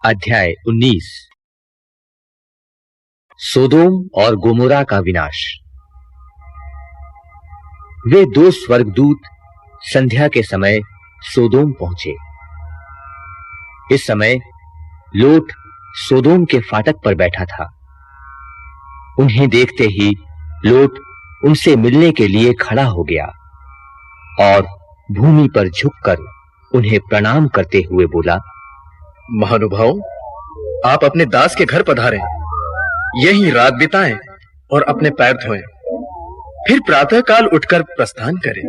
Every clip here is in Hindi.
अध्याय 19 सोदोम और गोमोरा का विनाश। वे दो स्वर्गदूत संध्या के समय सोदोम पहुंचे। इस समय लोट सोदोम के फाटक पर बैठा था। उन्हें देखते ही लोट उनसे मिलने के लिए खड़ा हो गया और भूमि पर झुककर उन्हें प्रणाम करते हुए बोला, महानुभाव, आप अपने दास के घर पधारें, यहीं रात बिताएं और अपने पैर धोएं, फिर प्रातः काल उठकर प्रस्थान करें।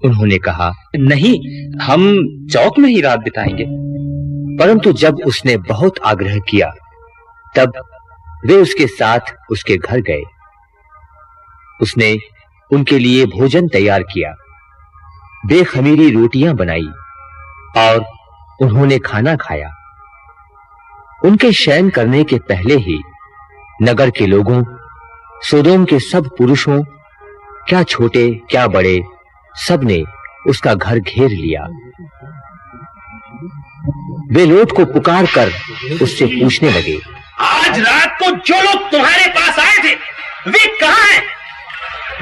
उन्होंने कहा, नहीं, हम चौक में ही रात बिताएंगे। परंतु जब उसने बहुत आग्रह किया तब वे उसके साथ उसके घर गए। उसने उनके लिए भोजन तैयार किया, बेखमीरी रोटियां बनाई और उन्होंने खाना खाया। उनके शयन करने के पहले ही नगर के लोगों, सोदोम के सब पुरुषों, क्या छोटे क्या बड़े, सब ने उसका घर घेर लिया। वे लोट को पुकार कर उससे पूछने लगे, आज रात को जो लोग तुम्हारे पास आए थे वे कहां हैं?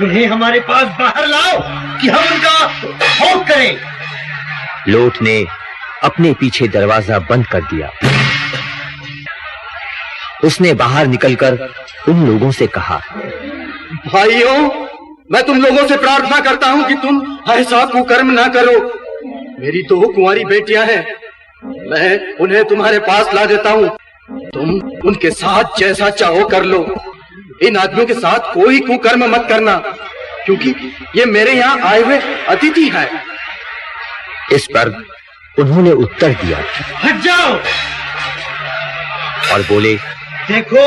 उन्हें हमारे पास बाहर लाओ कि हम उनका भोग करें। लोट ने अपने पीछे दरवाजा बंद कर दिया। उसने बाहर निकलकर उन लोगों से कहा, भाइयों, मैं तुम लोगों से प्रार्थना करता हूं कि तुम ऐसा कुकर्म ना करो। मेरी दो कुंवारी बेटियां हैं, मैं उन्हें तुम्हारे पास ला देता हूं। तुम उनके साथ जैसा चाहो कर लो। इन आदमियों के साथ कोई कुकर्म मत करना, क्योंकि ये मेरे यहाँ आए हुए अतिथि हैं। इस पर उन्होंने उत्तर दिया, हट जाओ और बोले, देखो,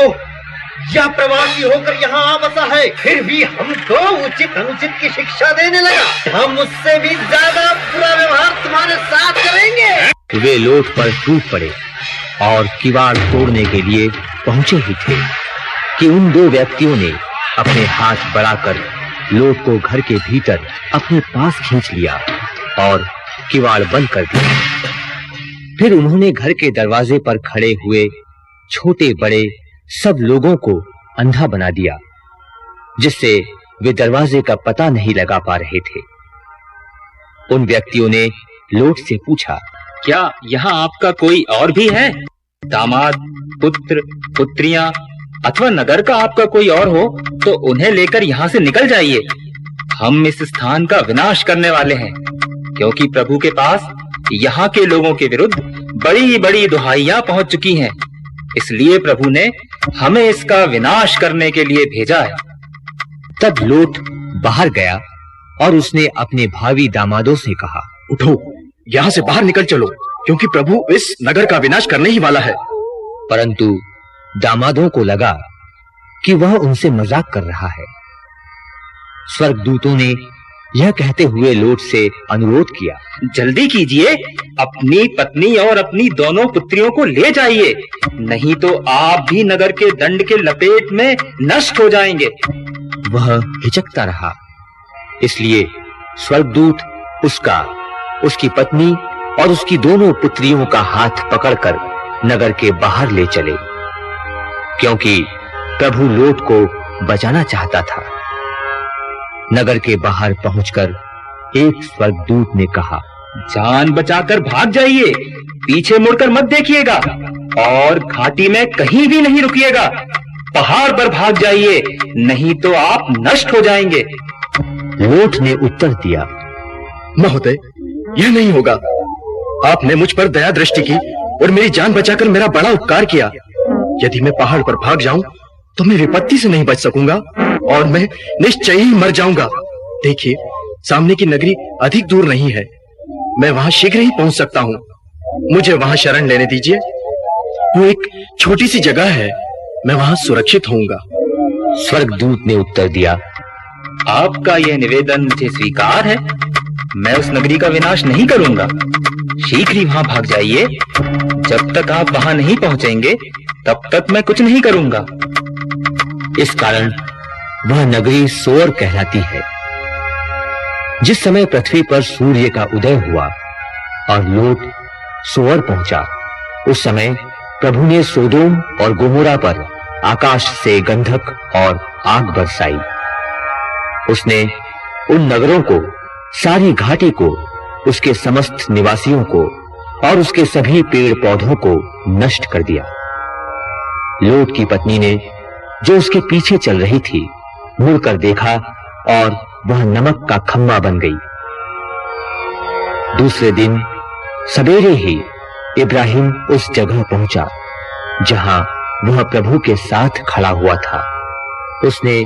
यह प्रवासी होकर यहाँ आ बसा है, फिर भी हमको उचित अनुचित की शिक्षा देने लगा। हम उससे भी ज्यादा बुरा व्यवहार तुम्हारे साथ करेंगे। वे लोट पर टूट पड़े और किवाड़ तोड़ने के लिए पहुंचे ही थे कि उन दो व्यक्तियों ने अपने हाथ बढ़ाकर लोट को घर के भीतर अपने पास खींच लिया और किवाड़ बंद कर दिया। फिर उन्होंने घर के दरवाजे पर खड़े हुए छोटे बड़े सब लोगों को अंधा बना दिया, जिससे वे दरवाजे का पता नहीं लगा पा रहे थे। उन व्यक्तियों ने लोट से पूछा, क्या यहाँ आपका कोई और भी है? दामाद, पुत्र, पुत्रियां अथवा नगर का आपका कोई और हो तो उन्हें लेकर यहाँ से निकल जाइए। हम इस स्थान का विनाश करने वाले हैं, क्योंकि प्रभु के पास यहाँ के लोगों के विरुद्ध बड़ी बड़ी दुहाइयां पहुंच चुकी हैं। इसलिए प्रभु ने हमें इसका विनाश करने के लिए भेजा है। तब लोट बाहर गया और उसने अपने भावी दामादों से कहा, उठो, यहाँ से बाहर निकल चलो, क्योंकि प्रभु इस नगर का विनाश करने ही वाला है। परंतु दामादों को लगा कि वह उनसे मजाक कर रहा है। स्वर्गदूतों ने यह कहते हुए लोट से अनुरोध किया, जल्दी कीजिए, अपनी पत्नी और अपनी दोनों पुत्रियों को ले जाइए, नहीं तो आप भी नगर के दंड के लपेट में नष्ट हो जाएंगे। वह हिचकता रहा, इसलिए स्वर्गदूत उसका, उसकी पत्नी और उसकी दोनों पुत्रियों का हाथ पकड़कर नगर के बाहर ले चले, क्योंकि प्रभु लोट को बचाना चाहता था। नगर के बाहर पहुंचकर एक स्वर्गदूत ने कहा, जान बचाकर भाग जाइए, पीछे मुड़कर मत देखिएगा और घाटी में कहीं भी नहीं रुकिएगा। पहाड़ पर भाग जाइए, नहीं तो आप नष्ट हो जाएंगे। लोट ने उत्तर दिया, महोदय, यह नहीं होगा। आपने मुझ पर दया दृष्टि की और मेरी जान बचाकर मेरा बड़ा उपकार किया। यदि मैं पहाड़ पर भाग जाऊं तो मैं विपत्ति से नहीं बच सकूंगा और मैं निश्चय ही मर जाऊंगा। देखिए, सामने की नगरी अधिक दूर नहीं है, मैं वहां शीघ्र ही पहुंच सकता हूं। मुझे वहां शरण लेने दीजिए। वो एक छोटी सी जगह है, मैं वहां सुरक्षित होऊंगा। स्वर्गदूत ने उत्तर दिया, आपका यह निवेदन मुझे स्वीकार है। मैं उस नगरी का विनाश नहीं करूंगा। शीघ्र ही वहां भाग जाइए। जब तक आप वहां नहीं पहुंचेंगे तब तक मैं कुछ नहीं करूंगा। इस कारण वह नगरी सोर कहलाती है। जिस समय पृथ्वी पर सूर्य का उदय हुआ और लोट सोर पहुंचा, उस समय प्रभु ने सोदोम और गोमोरा पर आकाश से गंधक और आग बरसाई। उसने उन नगरों को, सारी घाटी को, उसके समस्त निवासियों को और उसके सभी पेड़ पौधों को नष्ट कर दिया। लोट की पत्नी ने, जो उसके पीछे चल रही थी, मुड़कर देखा और वह नमक का खम्मा बन गई। दूसरे दिन सवेरे ही इब्राहिम उस जगह पहुंचा जहां वह प्रभु के साथ खड़ा हुआ था। उसने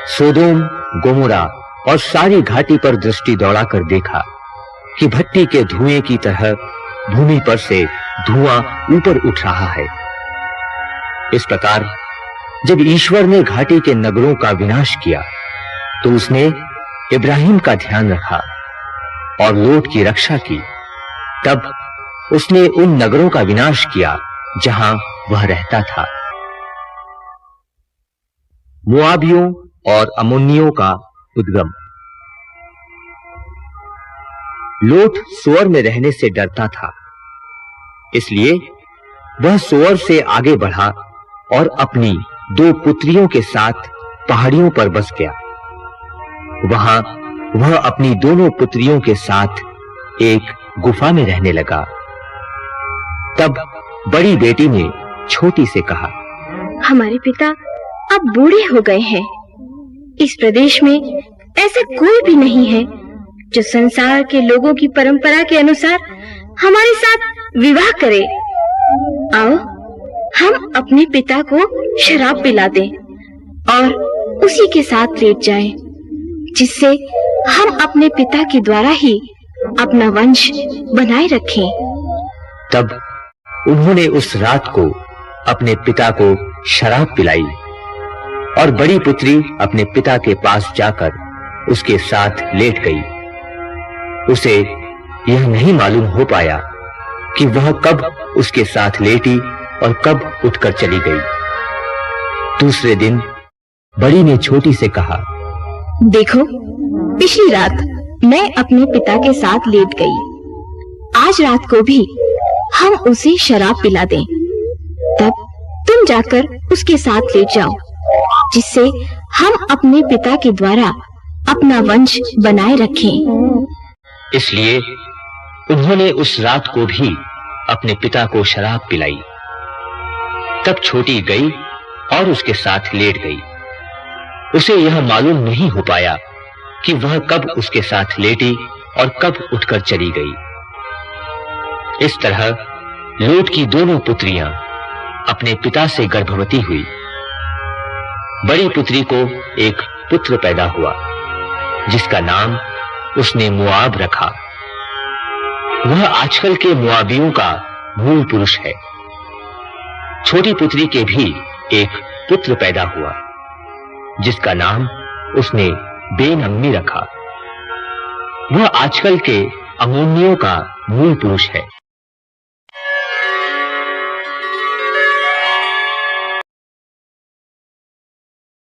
सोदोम, गोमोरा और सारी घाटी पर दृष्टि दौड़ाकर देखा कि भट्टी के धुएं की तरह भूमि पर से धुआं ऊपर उठ रहा है। इस प्रकार जब ईश्वर ने घाटी के नगरों का विनाश किया तो उसने इब्राहिम का ध्यान रखा और लोट की रक्षा की। तब उसने उन नगरों का विनाश किया जहां वह रहता था। मोआबियों और अम्मोनियों का उद्गम। लोट सोअर में रहने से डरता था, इसलिए वह सोअर से आगे बढ़ा और अपनी 2 पुत्रियों के साथ पहाड़ियों पर बस गया। वहां वह अपनी दोनों पुत्रियों के साथ एक गुफा में रहने लगा। तब बड़ी बेटी ने छोटी से कहा, हमारे पिता अब बूढ़े हो गए हैं। इस प्रदेश में ऐसा कोई भी नहीं है जो संसार के लोगों की परंपरा के अनुसार हमारे साथ विवाह करे। आओ हम अपने पिता को शराब पिला दें और उसी के साथ लेट जाएं, जिससे हम अपने पिता के द्वारा ही अपना वंश बनाए रखें। तब उन्होंने उस रात को अपने पिता को शराब पिलाई और बड़ी पुत्री अपने पिता के पास जाकर उसके साथ लेट गई। उसे यह नहीं मालूम हो पाया कि वह कब उसके साथ लेटी और कब उठकर चली गई। दूसरे दिन बड़ी ने छोटी से कहा, देखो, पिछली रात मैं अपने पिता के साथ लेट गई। आज रात को भी हम उसे शराब पिला दें। तब तुम जाकर उसके साथ लेट जाओ, जिससे हम अपने पिता के द्वारा अपना वंश बनाए रखें। इसलिए उन्होंने उस रात को भी अपने पिता को शराब पिलाई। तब छोटी गई और उसके साथ लेट गई। उसे यह मालूम नहीं हो पाया कि वह कब उसके साथ लेटी और कब उठकर चली गई। इस तरह लोट की दोनों पुत्रियां अपने पिता से गर्भवती हुई। बड़ी पुत्री को एक पुत्र पैदा हुआ, जिसका नाम उसने मोआब रखा। वह आजकल के मोआबियों का मूल पुरुष है। छोटी पुत्री के भी एक पुत्र पैदा हुआ, जिसका नाम उसने बेन-अम्मी रखा। वह आजकल के अम्मोनियों का मूल पुरुष है।